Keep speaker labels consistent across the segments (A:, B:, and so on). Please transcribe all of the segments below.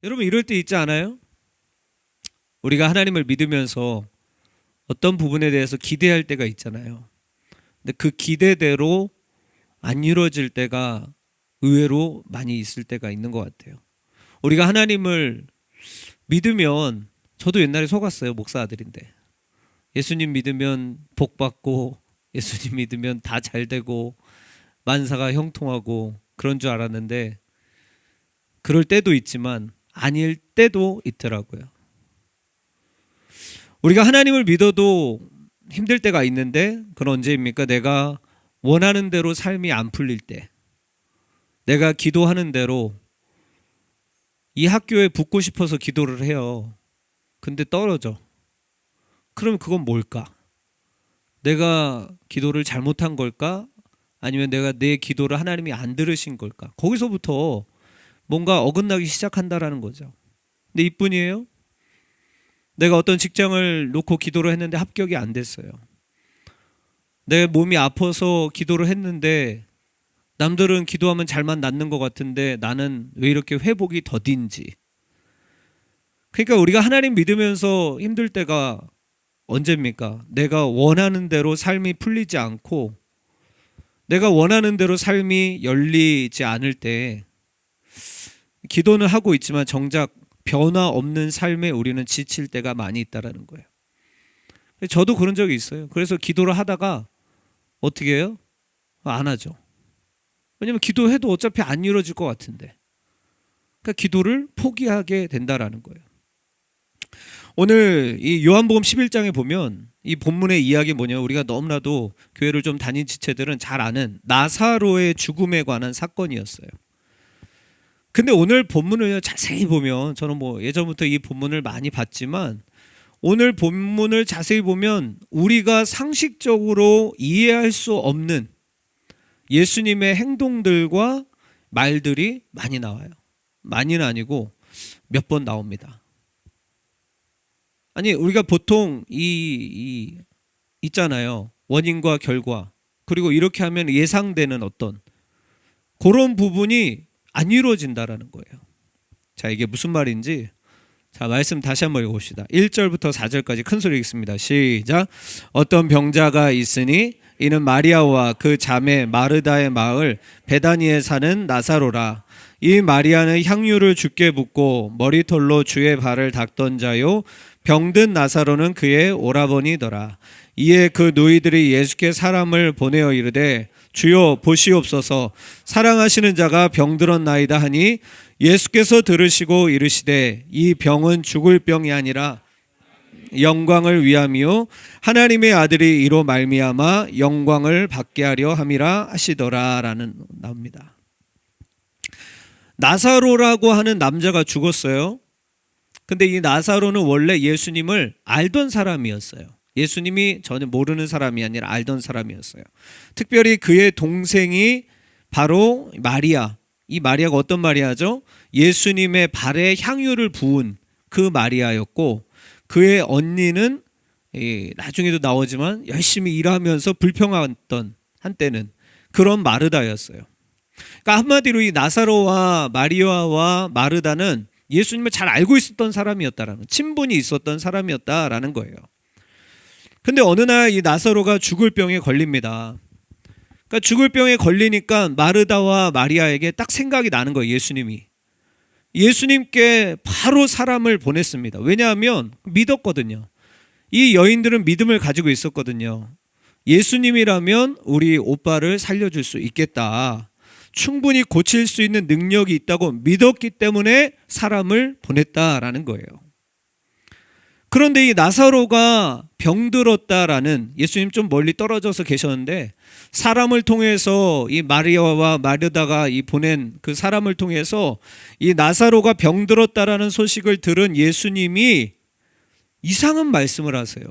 A: 여러분 이럴 때 있지 않아요? 우리가 하나님을 믿으면서 어떤 부분에 대해서 기대할 때가 있잖아요. 근데 그 기대대로 안 이루어질 때가 의외로 많이 있을 때가 있는 것 같아요. 우리가 하나님을 믿으면, 저도 옛날에 속았어요. 목사 아들인데 예수님 믿으면 복 받고 예수님 믿으면 다 잘 되고 만사가 형통하고 그런 줄 알았는데, 그럴 때도 있지만 아닐 때도 있더라고요. 우리가 하나님을 믿어도 힘들 때가 있는데, 그건 언제입니까? 내가 원하는 대로 삶이 안 풀릴 때, 내가 기도하는 대로 이 학교에 붙고 싶어서 기도를 해요. 근데 떨어져. 그럼 그건 뭘까? 내가 기도를 잘못한 걸까? 아니면 내가 내 기도를 하나님이 안 들으신 걸까? 거기서부터 뭔가 어긋나기 시작한다라는 거죠. 근데 이뿐이에요? 내가 어떤 직장을 놓고 기도를 했는데 합격이 안 됐어요. 내 몸이 아파서 기도를 했는데 남들은 기도하면 잘만 낫는 것 같은데 나는 왜 이렇게 회복이 더딘지. 그러니까 우리가 하나님 믿으면서 힘들 때가 언제입니까? 내가 원하는 대로 삶이 풀리지 않고 내가 원하는 대로 삶이 열리지 않을 때, 기도는 하고 있지만 정작 변화 없는 삶에 우리는 지칠 때가 많이 있다라는 거예요. 저도 그런 적이 있어요. 그래서 기도를 하다가 어떻게 해요? 안 하죠. 왜냐면 기도해도 어차피 안 이루어질 것 같은데. 그러니까 기도를 포기하게 된다라는 거예요. 오늘 이 요한복음 11장에 보면 이 본문의 이야기 뭐냐면, 우리가 너무나도 교회를 좀 다닌 지체들은 잘 아는 나사로의 죽음에 관한 사건이었어요. 근데 오늘 본문을 자세히 보면, 저는 뭐 예전부터 이 본문을 많이 봤지만 오늘 본문을 자세히 보면 우리가 상식적으로 이해할 수 없는 예수님의 행동들과 말들이 많이 나와요. 많이는 아니고 몇 번 나옵니다. 아니, 우리가 보통 있잖아요. 원인과 결과. 그리고 이렇게 하면 예상되는 어떤 그런 부분이 안 이루어진다라는 거예요. 자, 이게 무슨 말인지, 자, 말씀 다시 한번 읽어봅시다. 1절부터 4절까지 큰 소리 읽습니다. 시작. 어떤 병자가 있으니 이는 마리아와 그 자매 마르다의 마을 베다니에 사는 나사로라. 이 마리아는 향유를 주께 붓고 머리털로 주의 발을 닦던 자요, 병든 나사로는 그의 오라버니더라. 이에 그 누이들이 예수께 사람을 보내어 이르되, 주여 보시옵소서, 사랑하시는 자가 병들었나이다 하니, 예수께서 들으시고 이르시되, 이 병은 죽을 병이 아니라 영광을 위함이요 하나님의 아들이 이로 말미암아 영광을 받게 하려 함이라 하시더라라는 나옵니다. 나사로라고 하는 남자가 죽었어요. 근데 이 나사로는 원래 예수님을 알던 사람이었어요. 예수님이 전혀 모르는 사람이 아니라 알던 사람이었어요. 특별히 그의 동생이 바로 마리아. 이 마리아가 어떤 마리아죠? 예수님의 발에 향유를 부은 그 마리아였고, 그의 언니는 나중에도 나오지만 열심히 일하면서 불평했던 한때는 그런 마르다였어요. 그러니까 한마디로 이 나사로와 마리아와 마르다는 예수님을 잘 알고 있었던 사람이었다라는, 친분이 있었던 사람이었다라는 거예요. 근데 어느 날 이 나사로가 죽을 병에 걸립니다. 그러니까 죽을 병에 걸리니까 마르다와 마리아에게 딱 생각이 나는 거예요. 예수님께 바로 사람을 보냈습니다. 왜냐하면 믿었거든요. 이 여인들은 믿음을 가지고 있었거든요. 예수님이라면 우리 오빠를 살려줄 수 있겠다, 충분히 고칠 수 있는 능력이 있다고 믿었기 때문에 사람을 보냈다라는 거예요. 그런데 이 나사로가 병들었다라는, 예수님 좀 멀리 떨어져서 계셨는데 사람을 통해서, 이 마리아와 마르다가 보낸 그 사람을 통해서 이 나사로가 병들었다라는 소식을 들은 예수님이 이상한 말씀을 하세요.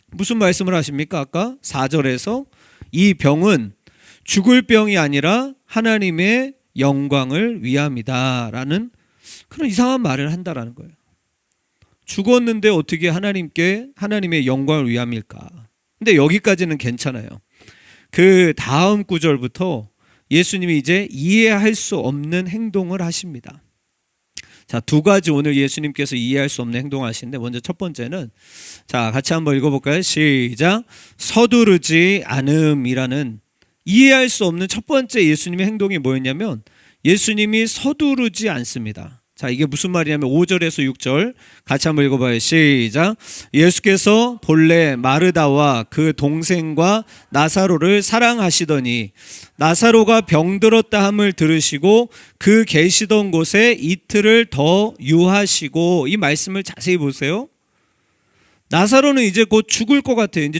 A: 무슨 말씀을 하십니까? 아까 4절에서 이 병은 죽을 병이 아니라 하나님의 영광을 위함이다 라는 그런 이상한 말을 한다라는 거예요. 죽었는데 어떻게 하나님의 영광을 위함일까? 근데 여기까지는 괜찮아요. 그 다음 구절부터 예수님이 이제 이해할 수 없는 행동을 하십니다. 자, 두 가지 오늘 예수님께서 이해할 수 없는 행동하시는데, 먼저 첫 번째는, 자, 같이 한번 읽어볼까요? 시작. 서두르지 않음이라는, 이해할 수 없는 첫 번째 예수님의 행동이 뭐였냐면 예수님이 서두르지 않습니다. 자, 이게 무슨 말이냐면 5절에서 6절 같이 한번 읽어봐요. 시작. 예수께서 본래 마르다와 그 동생과 나사로를 사랑하시더니 나사로가 병들었다 함을 들으시고 그 계시던 곳에 이틀을 더 유하시고, 이 말씀을 자세히 보세요. 나사로는 이제 곧 죽을 것 같아요. 이제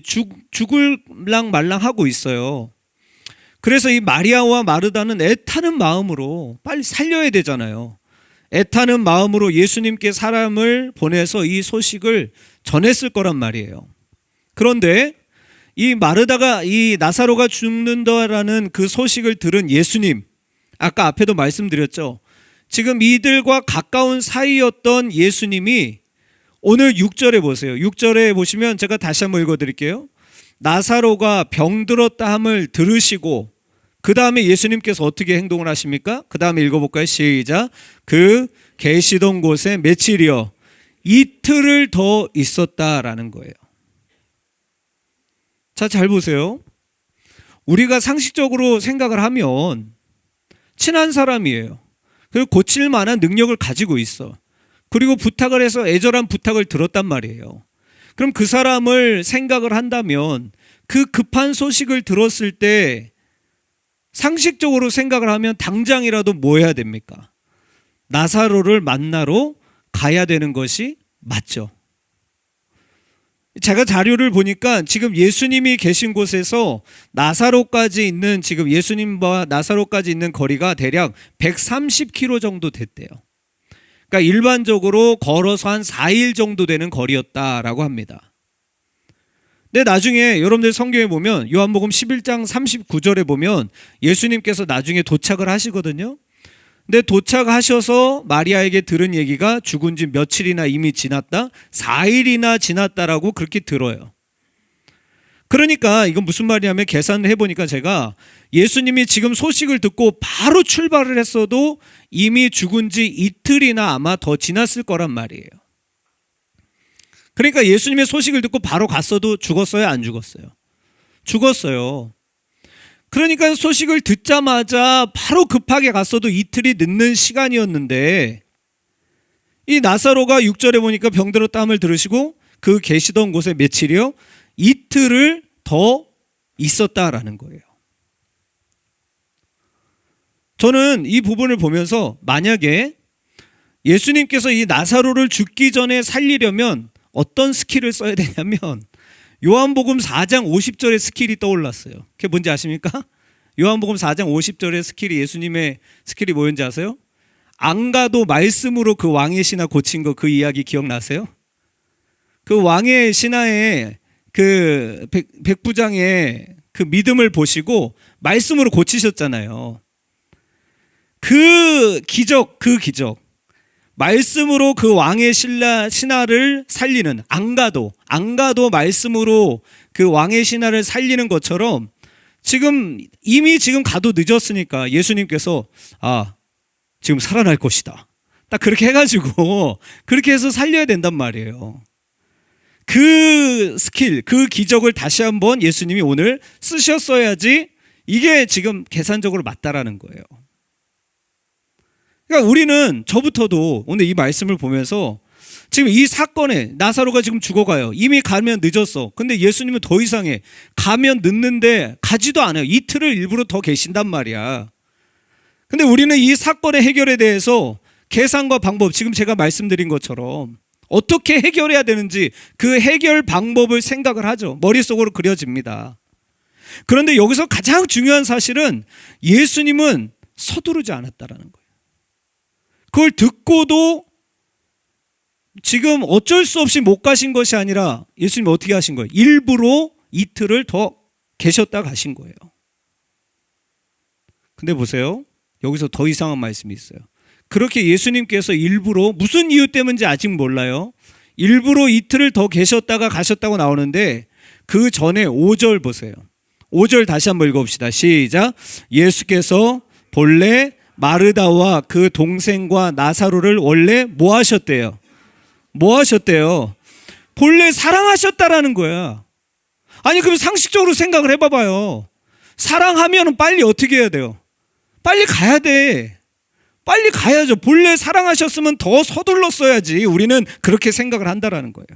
A: 죽을랑 말랑 하고 있어요. 그래서 이 마리아와 마르다는 애타는 마음으로 빨리 살려야 되잖아요. 애타는 마음으로 예수님께 사람을 보내서 이 소식을 전했을 거란 말이에요. 그런데 이 마르다가, 이 나사로가 죽는다라는 그 소식을 들은 예수님, 아까 앞에도 말씀드렸죠. 지금 이들과 가까운 사이였던 예수님이 오늘 6절에 보세요. 6절에 보시면 제가 다시 한번 읽어드릴게요. 나사로가 병들었다 함을 들으시고, 그 다음에 예수님께서 어떻게 행동을 하십니까? 그 다음에 읽어볼까요? 시작. 그 계시던 곳에 며칠이요? 이틀을 더 있었다라는 거예요. 자, 잘 보세요. 우리가 상식적으로 생각을 하면 친한 사람이에요. 그리고 고칠 만한 능력을 가지고 있어. 그리고 부탁을 해서 애절한 부탁을 들었단 말이에요. 그럼 그 사람을 생각을 한다면 그 급한 소식을 들었을 때 상식적으로 생각을 하면 당장이라도 뭐 해야 됩니까? 나사로를 만나러 가야 되는 것이 맞죠. 제가 자료를 보니까 지금 예수님이 계신 곳에서 나사로까지 있는, 지금 예수님과 나사로까지 있는 거리가 대략 130km 정도 됐대요. 그러니까 일반적으로 걸어서 한 4일 정도 되는 거리였다라고 합니다. 근데 나중에 여러분들 성경에 보면 요한복음 11장 39절에 보면 예수님께서 나중에 도착을 하시거든요. 근데 도착하셔서 마리아에게 들은 얘기가 죽은 지 며칠이나 이미 지났다, 4일이나 지났다라고 그렇게 들어요. 그러니까 이건 무슨 말이냐면, 계산을 해보니까 제가 예수님이 지금 소식을 듣고 바로 출발을 했어도 이미 죽은 지 이틀이나 아마 더 지났을 거란 말이에요. 그러니까 예수님의 소식을 듣고 바로 갔어도 죽었어요? 안 죽었어요? 죽었어요. 그러니까 소식을 듣자마자 바로 급하게 갔어도 이틀이 늦는 시간이었는데, 이 나사로가 6절에 보니까 병들었다 함을 들으시고 그 계시던 곳에 며칠이요? 이틀을 더 있었다라는 거예요. 저는 이 부분을 보면서 만약에 예수님께서 이 나사로를 죽기 전에 살리려면 어떤 스킬을 써야 되냐면 요한복음 4장 50절의 스킬이 떠올랐어요. 그게 뭔지 아십니까? 요한복음 4장 50절의 스킬이, 예수님의 스킬이 뭐였는지 아세요? 안 가도 말씀으로 그 왕의 신하 고친 거, 그 이야기 기억나세요? 그 왕의 신하의 그 백부장의 그 믿음을 보시고 말씀으로 고치셨잖아요. 그 기적, 말씀으로 그 왕의 신하를 살리는, 안 가도 말씀으로 그 왕의 신하를 살리는 것처럼 지금 이미 지금 가도 늦었으니까 예수님께서 지금 살아날 것이다, 딱 그렇게 해가지고 그렇게 해서 살려야 된단 말이에요. 그 스킬, 그 기적을 다시 한번 예수님이 오늘 쓰셨어야지 이게 지금 계산적으로 맞다라는 거예요. 그러니까 우리는, 저부터도 오늘 이 말씀을 보면서 지금 이 사건에 나사로가 지금 죽어가요. 이미 가면 늦었어. 근데 예수님은 더 이상해. 가면 늦는데 가지도 않아요. 이틀을 일부러 더 계신단 말이야. 근데 우리는 이 사건의 해결에 대해서 계산과 방법, 지금 제가 말씀드린 것처럼 어떻게 해결해야 되는지 그 해결 방법을 생각을 하죠. 머릿속으로 그려집니다. 그런데 여기서 가장 중요한 사실은 예수님은 서두르지 않았다라는 거예요. 그걸 듣고도 지금 어쩔 수 없이 못 가신 것이 아니라 예수님이 어떻게 하신 거예요? 일부러 이틀을 더 계셨다 가신 거예요. 근데 보세요. 여기서 더 이상한 말씀이 있어요. 그렇게 예수님께서 일부러, 무슨 이유 때문인지 아직 몰라요. 일부러 이틀을 더 계셨다가 가셨다고 나오는데 그 전에 5절 보세요. 5절 다시 한번 읽어봅시다. 시작. 예수께서 본래 마르다와 그 동생과 나사로를 원래 뭐 하셨대요? 뭐 하셨대요? 본래 사랑하셨다라는 거야. 아니 그럼 상식적으로 생각을 해봐봐요. 사랑하면 빨리 어떻게 해야 돼요? 빨리 가야 돼. 빨리 가야죠. 본래 사랑하셨으면 더 서둘렀어야지. 우리는 그렇게 생각을 한다라는 거예요.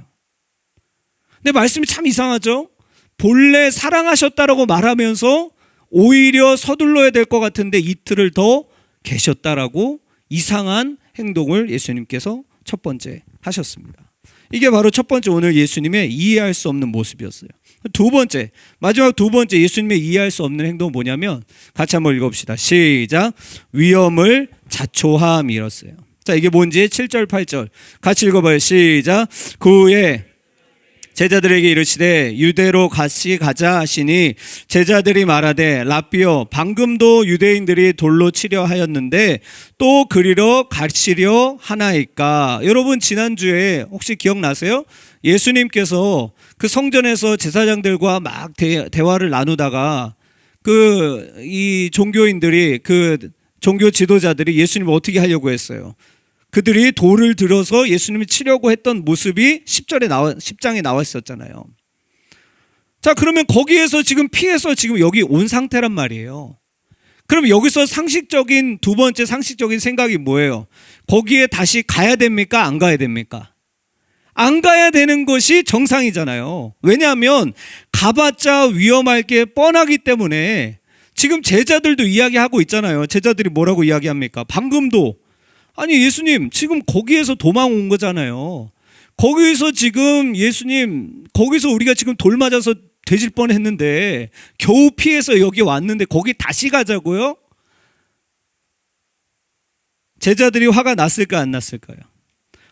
A: 근데 말씀이 참 이상하죠? 본래 사랑하셨다라고 말하면서 오히려 서둘러야 될 것 같은데 이틀을 더 계셨다라고 이상한 행동을 예수님께서 첫 번째 하셨습니다. 이게 바로 첫 번째 오늘 예수님의 이해할 수 없는 모습이었어요. 두 번째, 마지막 두 번째 예수님의 이해할 수 없는 행동은 뭐냐면 같이 한번 읽어봅시다. 시작. 위험을 자초함이었어요. 자, 이게 뭔지 7절 8절 같이 읽어봐요. 시작. 그 후에 제자들에게 이르시되 유대로 같이 가자 하시니 제자들이 말하되 랍비여 방금도 유대인들이 돌로 치려 하였는데 또 그리러 가시려 하나이까. 여러분 지난주에 혹시 기억나세요? 예수님께서 그 성전에서 제사장들과 막 대화를 나누다가 이 종교인들이 그 종교 지도자들이 예수님을 어떻게 하려고 했어요? 그들이 돌을 들어서 예수님을 치려고 했던 모습이 10장에 나와 있었잖아요. 자, 그러면 거기에서 지금 피해서 지금 여기 온 상태란 말이에요. 그럼 여기서 두 번째 상식적인 생각이 뭐예요? 거기에 다시 가야 됩니까? 안 가야 됩니까? 안 가야 되는 것이 정상이잖아요. 왜냐하면 가봤자 위험할 게 뻔하기 때문에 지금 제자들도 이야기하고 있잖아요. 제자들이 뭐라고 이야기합니까? 방금도 아니 예수님 지금 거기에서 도망 온 거잖아요. 거기서 지금 예수님 거기서 우리가 지금 돌 맞아서 되질 뻔했는데 겨우 피해서 여기 왔는데 거기 다시 가자고요? 제자들이 화가 났을까 안 났을까요?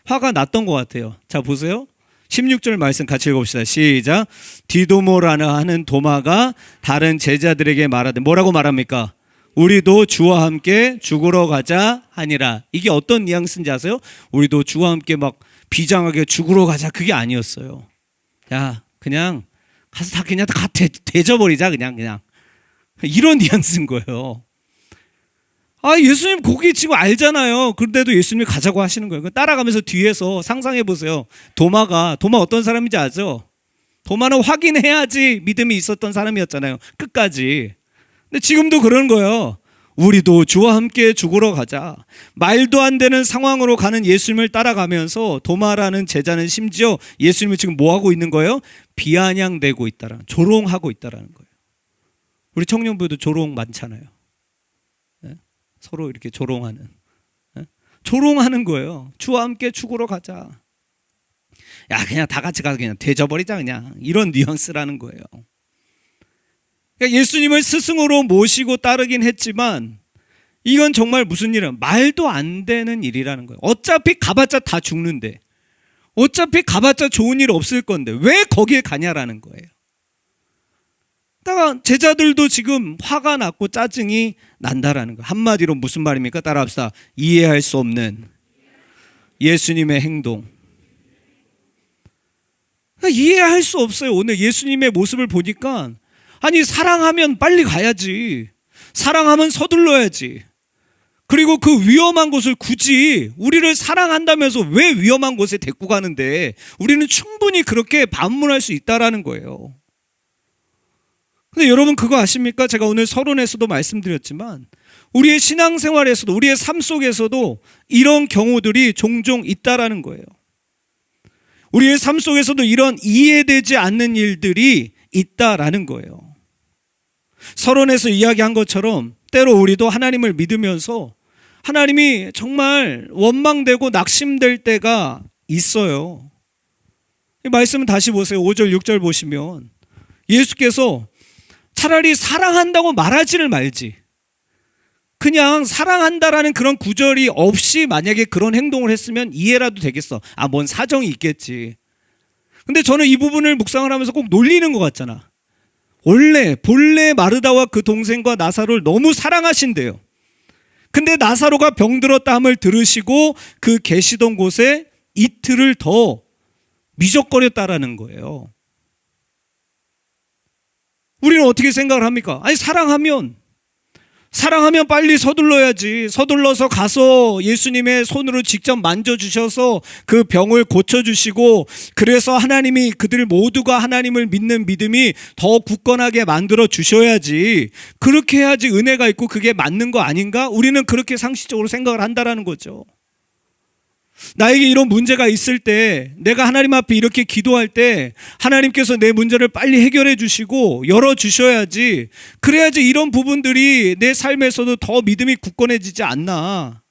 A: 화가 났던 것 같아요. 자 보세요. 16절 말씀 같이 읽어봅시다. 시작. 디도모라는 하는 도마가 다른 제자들에게 말하되 뭐라고 말합니까? 우리도 주와 함께 죽으러 가자 하니라. 이게 어떤 뉘앙스인지 아세요? 우리도 주와 함께 막 비장하게 죽으러 가자 그게 아니었어요. 야 그냥 가서 다 그냥 다 대져버리자 그냥 이런 뉘앙스인 거예요. 아 예수님 거기 지금 알잖아요. 그런데도 예수님이 가자고 하시는 거예요. 따라가면서 뒤에서 상상해 보세요. 도마 어떤 사람인지 아죠? 도마는 확인해야지 믿음이 있었던 사람이었잖아요. 끝까지. 근데 지금도 그런 거예요. 우리도 주와 함께 죽으러 가자. 말도 안 되는 상황으로 가는 예수님을 따라가면서 도마라는 제자는 심지어 예수님을 지금 뭐 하고 있는 거예요? 비아냥대고 있다라는, 조롱하고 있다라는 거예요. 우리 청년부도 조롱 많잖아요. 네? 서로 이렇게 조롱하는. 네? 조롱하는 거예요. 주와 함께 죽으러 가자. 야 그냥 다 같이 가서 그냥 되져버리자 그냥 이런 뉘앙스라는 거예요. 그러니까 예수님을 스승으로 모시고 따르긴 했지만 이건 정말 무슨 일이야? 말도 안 되는 일이라는 거예요. 어차피 가봤자 다 죽는데 어차피 가봤자 좋은 일 없을 건데 왜 거기에 가냐라는 거예요. 그러니까 제자들도 지금 화가 났고 짜증이 난다라는 거예요. 한마디로 무슨 말입니까? 따라합시다. 이해할 수 없는 예수님의 행동. 그러니까 이해할 수 없어요. 오늘 예수님의 모습을 보니까 아니 사랑하면 빨리 가야지. 사랑하면 서둘러야지. 그리고 그 위험한 곳을 굳이 우리를 사랑한다면서 왜 위험한 곳에 데리고 가는데 우리는 충분히 그렇게 반문할 수 있다라는 거예요. 근데 여러분 그거 아십니까? 제가 오늘 서론에서도 말씀드렸지만 우리의 신앙생활에서도 우리의 삶 속에서도 이런 경우들이 종종 있다라는 거예요. 우리의 삶 속에서도 이런 이해되지 않는 일들이 있다라는 거예요. 서론에서 이야기한 것처럼 때로 우리도 하나님을 믿으면서 하나님이 정말 원망되고 낙심될 때가 있어요. 이 말씀은 다시 보세요. 5절 6절 보시면 예수께서 차라리 사랑한다고 말하지를 말지 그냥 사랑한다라는 그런 구절이 없이 만약에 그런 행동을 했으면 이해라도 되겠어. 아, 뭔 사정이 있겠지. 근데 저는 이 부분을 묵상을 하면서 꼭 놀리는 것 같잖아. 본래 마르다와 그 동생과 나사로를 너무 사랑하신대요. 근데 나사로가 병들었다 함을 들으시고 그 계시던 곳에 이틀을 더 미적거렸다라는 거예요. 우리는 어떻게 생각을 합니까? 아니 사랑하면 사랑하면 빨리 서둘러야지. 서둘러서 가서 예수님의 손으로 직접 만져주셔서 그 병을 고쳐주시고, 그래서 하나님이 그들 모두가 하나님을 믿는 믿음이 더 굳건하게 만들어 주셔야지. 그렇게 해야지 은혜가 있고 그게 맞는 거 아닌가? 우리는 그렇게 상식적으로 생각을 한다라는 거죠. 나에게 이런 문제가 있을 때, 내가 하나님 앞에 이렇게 기도할 때 하나님께서 내 문제를 빨리 해결해 주시고 열어주셔야지. 그래야지 이런 부분들이 내 삶에서도 더 믿음이 굳건해지지 않나.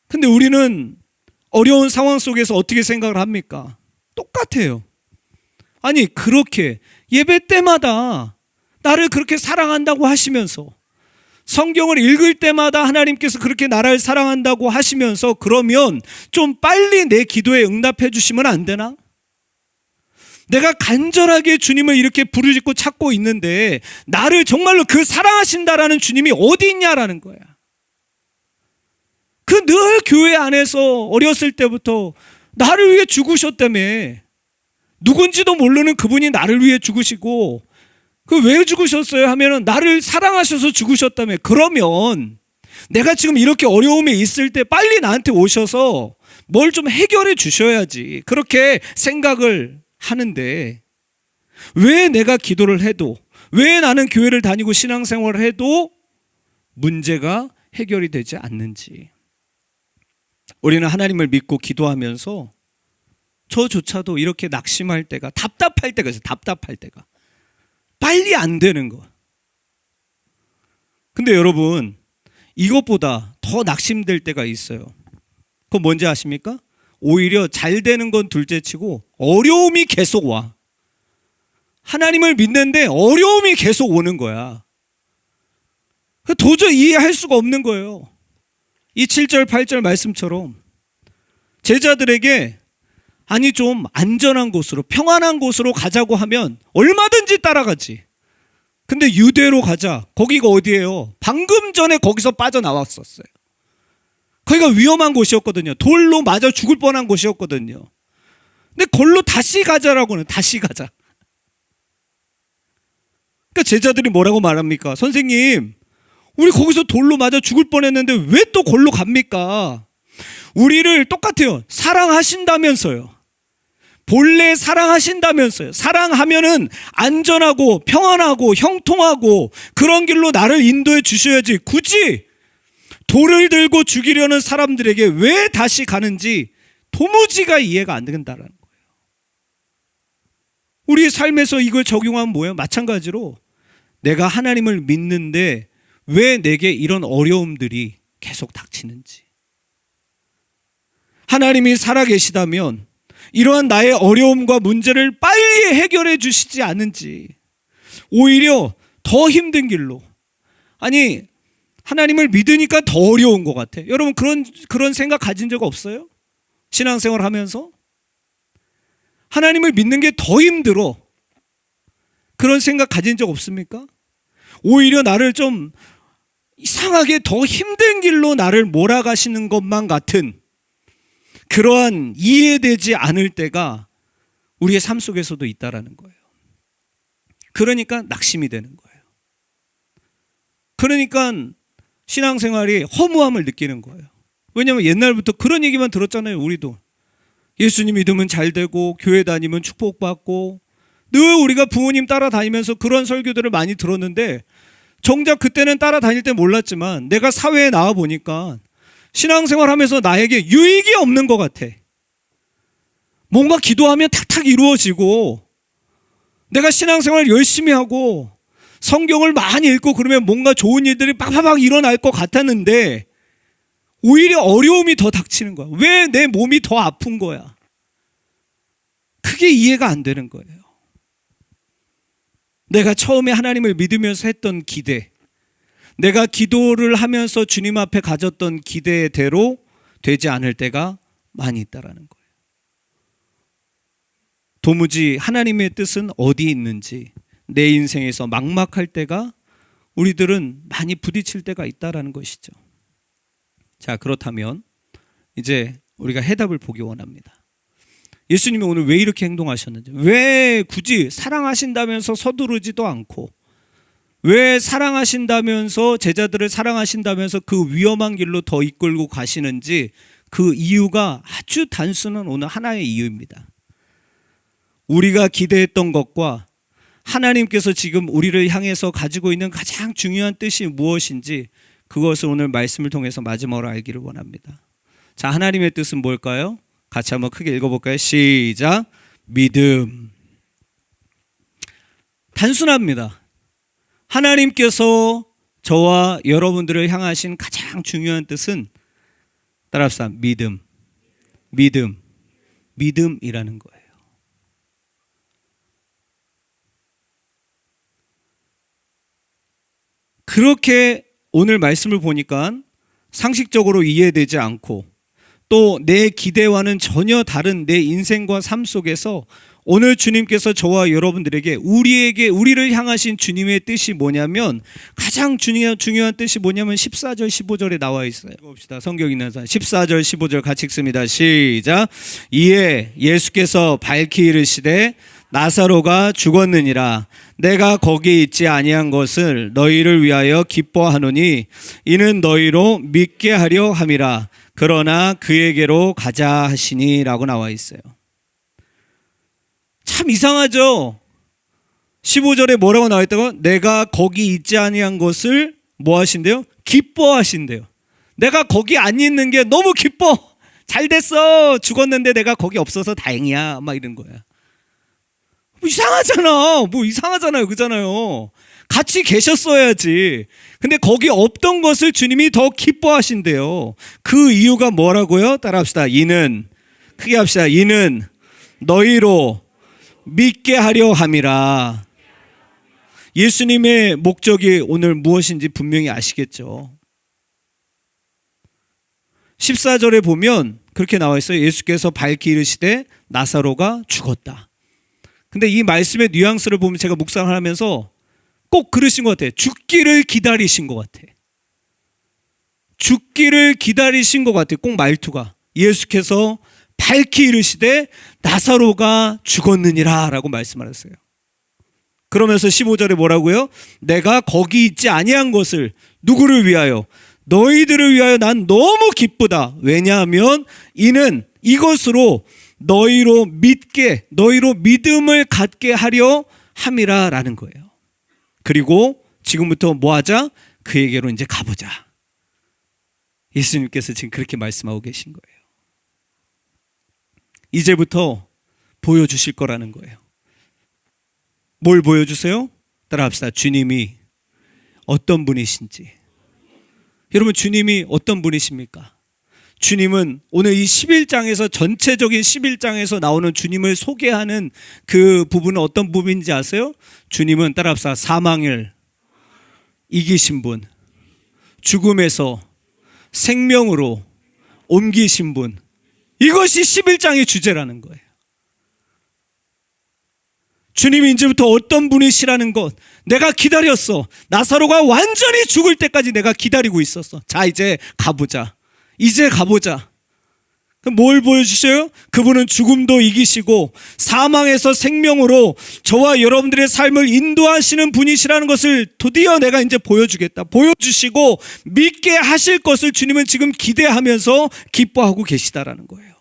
A: 근데 우리는 어려운 상황 속에서 어떻게 생각을 합니까? 똑같아요. 아니, 그렇게 예배 때마다 나를 그렇게 사랑한다고 하시면서, 성경을 읽을 때마다 하나님께서 그렇게 나를 사랑한다고 하시면서, 그러면 좀 빨리 내 기도에 응답해 주시면 안 되나? 내가 간절하게 주님을 이렇게 부르짖고 찾고 있는데 나를 정말로 그 사랑하신다라는 주님이 어디 있냐라는 거야. 그 늘 교회 안에서 어렸을 때부터 나를 위해 죽으셨다며. 누군지도 모르는 그분이 나를 위해 죽으시고, 그 왜 죽으셨어요 하면은 나를 사랑하셔서 죽으셨다며. 그러면 내가 지금 이렇게 어려움에 있을 때 빨리 나한테 오셔서 뭘 좀 해결해 주셔야지. 그렇게 생각을 하는데, 왜 내가 기도를 해도, 왜 나는 교회를 다니고 신앙생활을 해도 문제가 해결이 되지 않는지. 우리는 하나님을 믿고 기도하면서 저조차도 이렇게 낙심할 때가, 답답할 때가 있어요. 답답할 때가 빨리 안 되는 거. 근데 여러분, 이것보다 더 낙심될 때가 있어요. 그건 뭔지 아십니까? 오히려 잘 되는 건 둘째치고 어려움이 계속 와. 하나님을 믿는데 어려움이 계속 오는 거야. 도저히 이해할 수가 없는 거예요. 이 7절 8절 말씀처럼 제자들에게 아니 좀 안전한 곳으로, 평안한 곳으로 가자고 하면 얼마든지 따라가지. 근데 유대로 가자. 거기가 어디예요? 방금 전에 거기서 빠져나왔었어요. 거기가 위험한 곳이었거든요. 돌로 맞아 죽을 뻔한 곳이었거든요. 근데 걸로 다시 가자라고는, 다시 가자. 그러니까 제자들이 뭐라고 말합니까? 선생님, 우리 거기서 돌로 맞아 죽을 뻔했는데 왜 또 걸로 갑니까? 우리를 똑같아요. 사랑하신다면서요. 본래 사랑하신다면서요. 사랑하면은 안전하고 평안하고 형통하고 그런 길로 나를 인도해 주셔야지. 굳이 돌을 들고 죽이려는 사람들에게 왜 다시 가는지 도무지가 이해가 안 된다는 거예요. 우리의 삶에서 이걸 적용하면 뭐예요? 마찬가지로 내가 하나님을 믿는데 왜 내게 이런 어려움들이 계속 닥치는지. 하나님이 살아계시다면 이러한 나의 어려움과 문제를 빨리 해결해 주시지 않은지, 오히려 더 힘든 길로, 아니 하나님을 믿으니까 더 어려운 것 같아. 여러분 그런 생각 가진 적 없어요? 신앙생활 하면서 하나님을 믿는 게 더 힘들어. 그런 생각 가진 적 없습니까? 오히려 나를 좀 이상하게 더 힘든 길로 나를 몰아가시는 것만 같은 그러한 이해되지 않을 때가 우리의 삶 속에서도 있다라는 거예요. 그러니까 낙심이 되는 거예요. 그러니까 신앙생활이 허무함을 느끼는 거예요. 왜냐하면 옛날부터 그런 얘기만 들었잖아요. 우리도 예수님 믿으면 잘 되고 교회 다니면 축복받고, 늘 우리가 부모님 따라다니면서 그런 설교들을 많이 들었는데, 정작 그때는 따라다닐 때 몰랐지만 내가 사회에 나와 보니까 신앙생활하면서 나에게 유익이 없는 것 같아. 뭔가 기도하면 탁탁 이루어지고, 내가 신앙생활 열심히 하고 성경을 많이 읽고 그러면 뭔가 좋은 일들이 빡빡 일어날 것 같았는데 오히려 어려움이 더 닥치는 거야. 왜 내 몸이 더 아픈 거야? 그게 이해가 안 되는 거예요. 내가 처음에 하나님을 믿으면서 했던 기대, 내가 기도를 하면서 주님 앞에 가졌던 기대대로 되지 않을 때가 많이 있다라는 거예요. 도무지 하나님의 뜻은 어디 있는지 내 인생에서 막막할 때가 우리들은 많이 부딪힐 때가 있다라는 것이죠. 자, 그렇다면 이제 우리가 해답을 보기 원합니다. 예수님이 오늘 왜 이렇게 행동하셨는지, 왜 굳이 사랑하신다면서 서두르지도 않고 왜 사랑하신다면서 제자들을 사랑하신다면서 그 위험한 길로 더 이끌고 가시는지 그 이유가 아주 단순한 오늘 하나의 이유입니다. 우리가 기대했던 것과 하나님께서 지금 우리를 향해서 가지고 있는 가장 중요한 뜻이 무엇인지 그것을 오늘 말씀을 통해서 마지막으로 알기를 원합니다. 자, 하나님의 뜻은 뭘까요? 같이 한번 크게 읽어볼까요? 시작. 믿음. 단순합니다. 하나님께서 저와 여러분들을 향하신 가장 중요한 뜻은 따라합시다. 믿음이라는 거예요. 그렇게 오늘 말씀을 보니까 상식적으로 이해되지 않고 또 내 기대와는 전혀 다른 내 인생과 삶 속에서 오늘 주님께서 저와 여러분들에게 우리를 향하신 주님의 뜻이 뭐냐면 가장 중요한 뜻이 뭐냐면 14절 15절에 나와 있어요. 봅시다. 성경 있는 사람 14절 15절 같이 읽습니다. 시작. 이에 예수께서 밝히 이르시되 나사로가 죽었느니라. 내가 거기 있지 아니한 것을 너희를 위하여 기뻐하노니 이는 너희로 믿게 하려 함이라. 그러나 그에게로 가자 하시니 라고 나와 있어요. 참 이상하죠. 15절에 뭐라고 나와 있다고? 내가 거기 있지 아니한 것을 뭐 하신대요? 기뻐하신대요. 내가 거기 안 있는 게 너무 기뻐. 잘 됐어. 죽었는데 내가 거기 없어서 다행이야. 막 이런 거야. 이상하잖아요. 그잖아요. 같이 계셨어야지. 근데 거기 없던 것을 주님이 더 기뻐하신대요. 그 이유가 뭐라고요? 따라합시다. 크게 합시다. 이는 너희로 믿게 하려 함이라. 예수님의 목적이 오늘 무엇인지 분명히 아시겠죠. 14절에 보면 그렇게 나와 있어요. 예수께서 밝히 이르시되 나사로가 죽었다. 근데 이 말씀의 뉘앙스를 보면 제가 묵상을 하면서 꼭 그러신 것 같아요. 죽기를 기다리신 것 같아. 죽기를 기다리신 것 같아요. 꼭 말투가. 예수께서 밝히 이르시되 나사로가 죽었느니라 라고 말씀하셨어요. 그러면서 15절에 뭐라고요? 내가 거기 있지 아니한 것을 누구를 위하여? 너희들을 위하여 난 너무 기쁘다. 왜냐하면 이는 이것으로 너희로 믿음을 갖게 하려 함이라 라는 거예요. 그리고 지금부터 뭐 하자? 그에게로 이제 가보자. 예수님께서 지금 그렇게 말씀하고 계신 거예요. 이제부터 보여주실 거라는 거예요. 뭘 보여주세요? 따라합시다. 주님이 어떤 분이신지. 여러분, 주님이 어떤 분이십니까? 주님은 오늘 이 11장에서 전체적인 11장에서 나오는 주님을 소개하는 그 부분은 어떤 부분인지 아세요? 주님은 따라합시다. 사망을 이기신 분, 죽음에서 생명으로 옮기신 분, 이것이 11장의 주제라는 거예요. 주님이 이제부터 어떤 분이시라는 것, 내가 기다렸어. 나사로가 완전히 죽을 때까지 내가 기다리고 있었어. 자, 이제 가보자. 그럼 뭘 보여주셔요? 그분은 죽음도 이기시고 사망에서 생명으로 저와 여러분들의 삶을 인도하시는 분이시라는 것을 드디어 내가 이제 보여주겠다. 보여주시고 믿게 하실 것을 주님은 지금 기대하면서 기뻐하고 계시다라는 거예요.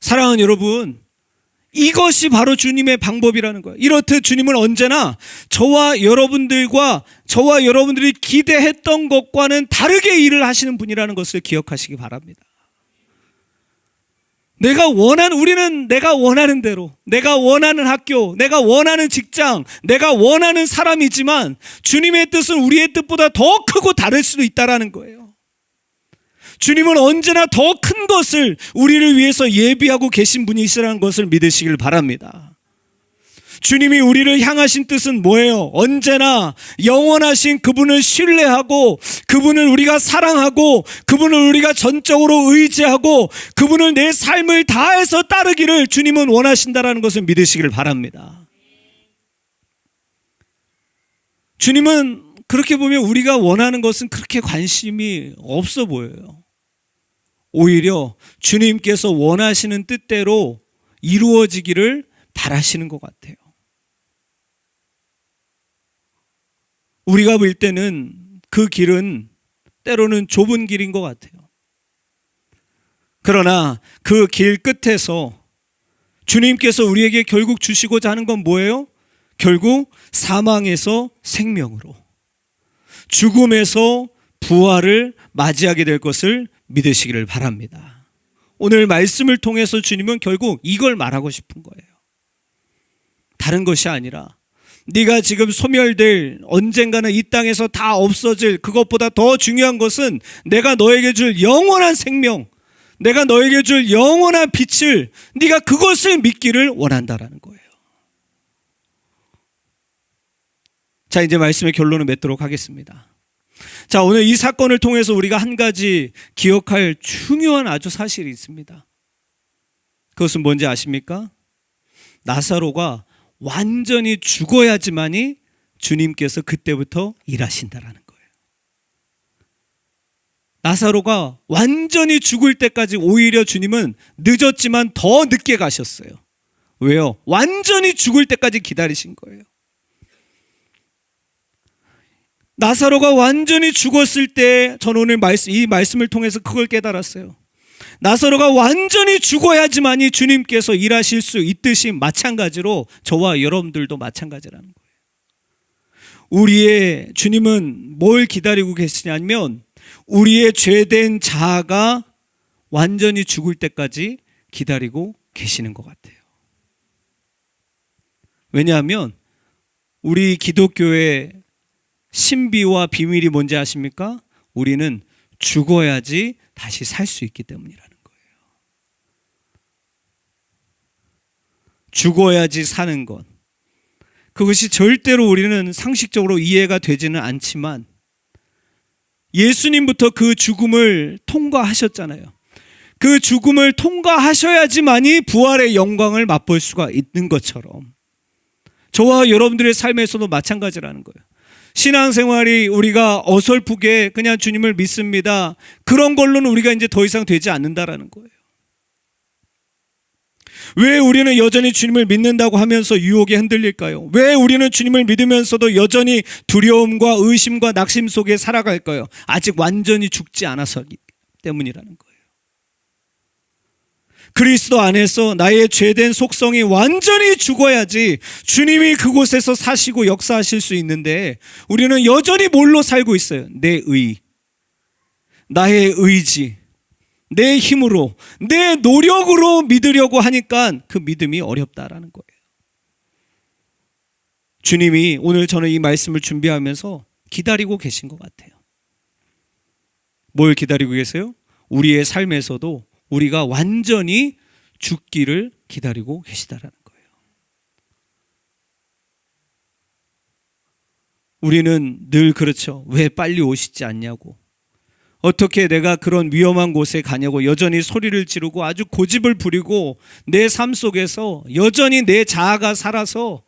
A: 사랑하는 여러분, 이것이 바로 주님의 방법이라는 거예요. 이렇듯 주님은 언제나 저와 여러분들이 기대했던 것과는 다르게 일을 하시는 분이라는 것을 기억하시기 바랍니다. 우리는 내가 원하는 대로, 내가 원하는 학교, 내가 원하는 직장, 내가 원하는 사람이지만 주님의 뜻은 우리의 뜻보다 더 크고 다를 수도 있다라는 거예요. 주님은 언제나 더 큰 것을 우리를 위해서 예비하고 계신 분이시라는 것을 믿으시길 바랍니다. 주님이 우리를 향하신 뜻은 뭐예요? 언제나 영원하신 그분을 신뢰하고 그분을 우리가 사랑하고 그분을 우리가 전적으로 의지하고 그분을 내 삶을 다해서 따르기를 주님은 원하신다라는 것을 믿으시길 바랍니다. 주님은 그렇게 보면 우리가 원하는 것은 그렇게 관심이 없어 보여요. 오히려 주님께서 원하시는 뜻대로 이루어지기를 바라시는 것 같아요. 우리가 볼 때는 그 길은 때로는 좁은 길인 것 같아요. 그러나 그 길 끝에서 주님께서 우리에게 결국 주시고자 하는 건 뭐예요? 결국 사망에서 생명으로, 죽음에서 부활을 맞이하게 될 것을 믿으시기를 바랍니다. 오늘 말씀을 통해서 주님은 결국 이걸 말하고 싶은 거예요. 다른 것이 아니라 네가 지금 소멸될, 언젠가는 이 땅에서 다 없어질, 그것보다 더 중요한 것은 내가 너에게 줄 영원한 생명, 내가 너에게 줄 영원한 빛을, 네가 그것을 믿기를 원한다라는 거예요. 자, 이제 말씀의 결론을 맺도록 하겠습니다. 자, 오늘 이 사건을 통해서 우리가 한 가지 기억할 중요한 아주 사실이 있습니다. 그것은 뭔지 아십니까? 나사로가 완전히 죽어야지만이 주님께서 그때부터 일하신다라는 거예요. 나사로가 완전히 죽을 때까지 오히려 주님은 늦었지만 더 늦게 가셨어요. 왜요? 완전히 죽을 때까지 기다리신 거예요. 나사로가 완전히 죽었을 때 저는 오늘 이 말씀을 통해서 그걸 깨달았어요. 나사로가 완전히 죽어야지만이 주님께서 일하실 수 있듯이 마찬가지로 저와 여러분들도 마찬가지라는 거예요. 우리의 주님은 뭘 기다리고 계시냐면 우리의 죄된 자아가 완전히 죽을 때까지 기다리고 계시는 것 같아요. 왜냐하면 우리 기독교의 신비와 비밀이 뭔지 아십니까? 우리는 죽어야지 다시 살 수 있기 때문이라는 거예요. 죽어야지 사는 것, 그것이 절대로 우리는 상식적으로 이해가 되지는 않지만 예수님부터 그 죽음을 통과하셨잖아요. 그 죽음을 통과하셔야지만이 부활의 영광을 맛볼 수가 있는 것처럼 저와 여러분들의 삶에서도 마찬가지라는 거예요. 신앙생활이 우리가 어설프게 그냥 주님을 믿습니다, 그런 걸로는 우리가 이제 더 이상 되지 않는다라는 거예요. 왜 우리는 여전히 주님을 믿는다고 하면서 유혹에 흔들릴까요? 왜 우리는 주님을 믿으면서도 여전히 두려움과 의심과 낙심 속에 살아갈까요? 아직 완전히 죽지 않아서 때문이라는 거예요. 그리스도 안에서 나의 죄된 속성이 완전히 죽어야지 주님이 그곳에서 사시고 역사하실 수 있는데 우리는 여전히 뭘로 살고 있어요? 내 의, 나의 의지, 내 힘으로, 내 노력으로 믿으려고 하니까 그 믿음이 어렵다라는 거예요. 주님이 오늘 저는 이 말씀을 준비하면서 기다리고 계신 것 같아요. 뭘 기다리고 계세요? 우리의 삶에서도 우리가 완전히 죽기를 기다리고 계시다라는 거예요. 우리는 늘 그렇죠. 왜 빨리 오시지 않냐고, 어떻게 내가 그런 위험한 곳에 가냐고 여전히 소리를 지르고 아주 고집을 부리고 내 삶 속에서 여전히 내 자아가 살아서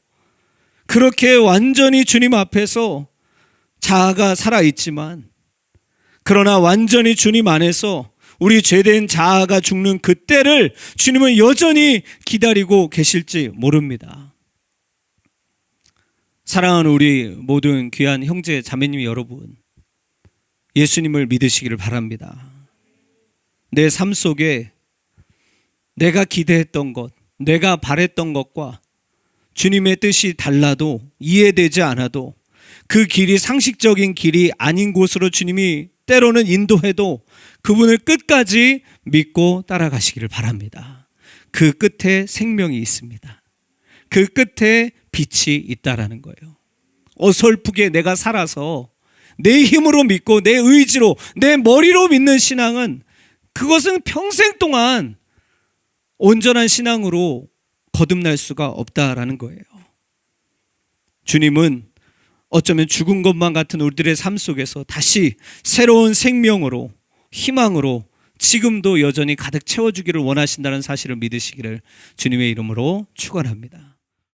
A: 그렇게 완전히 주님 앞에서 자아가 살아있지만, 그러나 완전히 주님 안에서 우리 죄된 자아가 죽는 그때를 주님은 여전히 기다리고 계실지 모릅니다. 사랑하는 우리 모든 귀한 형제 자매님 여러분, 예수님을 믿으시기를 바랍니다. 내 삶 속에 내가 기대했던 것, 내가 바랬던 것과 주님의 뜻이 달라도, 이해되지 않아도, 그 길이 상식적인 길이 아닌 곳으로 주님이 때로는 인도해도 그분을 끝까지 믿고 따라가시기를 바랍니다. 그 끝에 생명이 있습니다. 그 끝에 빛이 있다라는 거예요. 어설프게 내가 살아서 내 힘으로 믿고 내 의지로, 내 머리로 믿는 신앙은, 그것은 평생 동안 온전한 신앙으로 거듭날 수가 없다라는 거예요. 주님은 어쩌면 죽은 것만 같은 우리들의 삶 속에서 다시 새로운 생명으로, 희망으로 지금도 여전히 가득 채워주기를 원하신다는 사실을 믿으시기를 주님의 이름으로 축원합니다.